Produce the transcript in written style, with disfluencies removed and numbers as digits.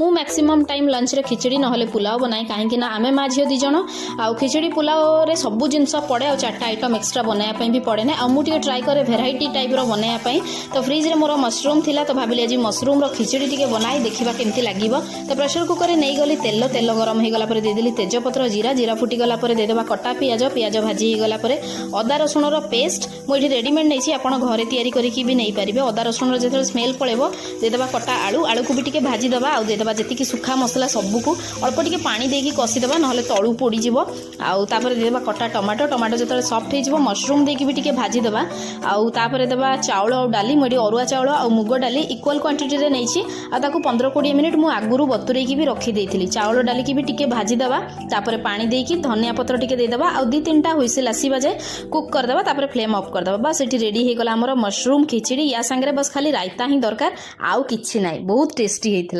ମୁଁ maximum time lunch रे खिचड़ी नहले पुलाव बनाए कहीं आम माँ झील दी जन आउ खिचड़ी पुलाव रे सब जिनस पड़े आ 4टा आइटम एक्सट्रा बनाया भी पड़े ना मुझे ट्राए करे भेराइटी टाइप रो बनाया तो फ्रिज रे मोर मशरूम थिला तो भाविली आज मशरूम रो खिचड़ी टिके बनाई देखा केमती लगे तो प्रेसर कुकर नहीं गली तेल तेल गरम हो गला देदेली तेजपत्र जीरा जीरा फुटीगला देदेबा कटा पियाज पियाज भाजी होगला अदा रसुण रो पेस्ट मुझे रेडीमेड नहीं आप घरे तैयारी करके भी नहीं पारे अदा रसुण जो स्मेल पड़ेब देदेबा कटा आलू आलू को भी टिके भाजी दबा आउ देदेबा जी सुखा मसला सबको अल्प टिके पानी देकी कषिदेबा ना तलू पोड़ीज आउे देदेबा कटा टमाटो टमाटो जो सफ्ट हो मशरूम देकी भी टिके भाजी दबा आउे देबा चाउल और डाली मुझे अरुआ चाउल और मुग डाली इक्वल क्वांटिटी रे नहीं आकु 15-20 मिनिट मु आगुरु बतुरेकी भी रखी देइथिली चाउल डाली की भी टिके भाजी दबा तापर पानी देकी धनिया पत्र टिके देदेबा आ 2-3टा हुइसिल आसीबा जाय कुक कर देबा तापर फ्लेम ऑफ कर देबा बस एटी रेडी हे गला हमर मशरूम खिचड़ी या संगे बस खाली रायता ही दरकार आउ किछि नाही बहुत टेस्टी हेइथिला।